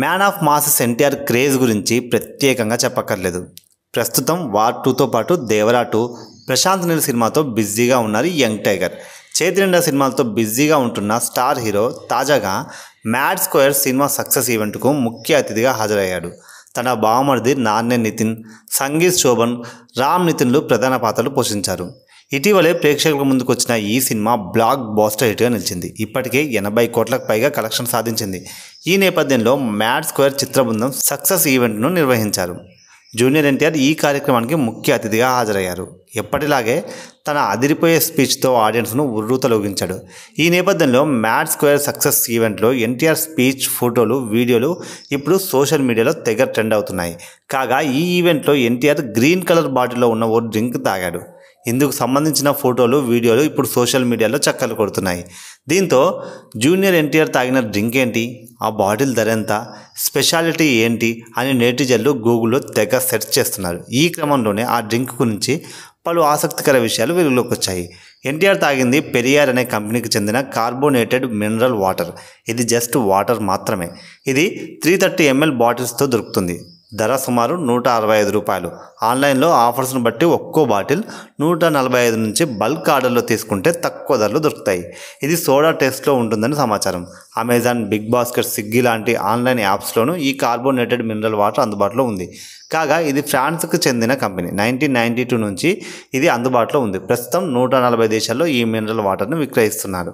Man of masses NTR craze గురించి ప్రత్యేకంగా చెప్పక్కర్లేదు. ప్రస్తుతం వార్ 2తో పాటు దేవరా 2, ప్రశాంత్ నీల్ సినిమాతో బిజీగా ఉన్నారు యంగ్ టైగర్. చేతినిండా సినిమాలతో బిజీగా ఉంటున్న స్టార్ హీరో తాజాగా మ్యాడ్ స్క్వేర్ సినిమా సక్సెస్ ఈవెంట్కు ముఖ్య అతిథిగా హాజరయ్యాడు. తన బావమరిది నాన్నే నితిన్, సంగీత్ శోభన్, రామ్ నితిన్లు ప్రధాన పాత్రలు పోషించారు. ఇటీవలే ప్రేక్షకుల ముందుకు వచ్చిన ఈ సినిమా బ్లాక్ బాస్టర్ హిట్గా నిలిచింది. ఇప్పటికే 80 కోట్లకు పైగా కలెక్షన్ సాధించింది. ఈ నేపథ్యంలో మ్యాడ్ స్క్వేర్ చిత్ర బృందం సక్సెస్ ఈవెంట్ను నిర్వహించారు. జూనియర్ ఎన్టీఆర్ ఈ కార్యక్రమానికి ముఖ్య అతిథిగా హాజరయ్యారు. ఎప్పటిలాగే తన అదిరిపోయే స్పీచ్తో ఆడియన్స్ను ఉర్రూతలూగించాడు. ఈ నేపథ్యంలో మ్యాడ్ స్క్వేర్ సక్సెస్ ఈవెంట్లో ఎన్టీఆర్ స్పీచ్, ఫోటోలు, వీడియోలు ఇప్పుడు సోషల్ మీడియాలో తెగ ట్రెండ్ అవుతున్నాయి. కాగా ఈ ఈవెంట్లో ఎన్టీఆర్ గ్రీన్ కలర్ బాటిల్లో ఉన్న ఓ డ్రింక్ తాగాడు. ఇందుకు సంబంధించిన ఫోటోలు, వీడియోలు ఇప్పుడు సోషల్ మీడియాలో చక్కర్లు కొడుతున్నాయి. దీంతో జూనియర్ ఎన్టీఆర్ తాగిన డ్రింక్ ఏంటి, ఆ బాటిల్ ధర ఎంత, స్పెషాలిటీ ఏంటి అని నెటిజన్లు గూగుల్లో తెగ సెర్చ్ చేస్తున్నారు. ఈ క్రమంలోనే ఆ డ్రింక్ గురించి పలు ఆసక్తికర విషయాలు వెలుగులోకి వచ్చాయి. ఎన్టీఆర్ తాగింది పెరియార్ అనే కంపెనీకి చెందిన కార్బోనేటెడ్ మినరల్ వాటర్. ఇది జస్ట్ వాటర్ మాత్రమే. ఇది 330 ml బాటిల్స్తో దొరుకుతుంది. ధర సుమారు 165 రూపాయలు. ఆన్లైన్లో ఆఫర్స్ను బట్టి ఒక్కో బాటిల్ 145 నుంచి బల్క్ ఆర్డర్లో తీసుకుంటే తక్కువ ధరలు దొరుకుతాయి. ఇది సోడా టేస్ట్లో ఉంటుందని సమాచారం. అమెజాన్, బిగ్ బాస్కెట్, స్విగ్గీ లాంటి ఆన్లైన్ యాప్స్లోనూ ఈ కార్బోనేటెడ్ మినరల్ వాటర్ అందుబాటులో ఉంది. కాగా ఇది ఫ్రాన్స్కు చెందిన కంపెనీ. 1992 నుంచి ఇది అందుబాటులో ఉంది. ప్రస్తుతం 140 దేశాల్లో ఈ మినరల్ వాటర్ను విక్రయిస్తున్నారు.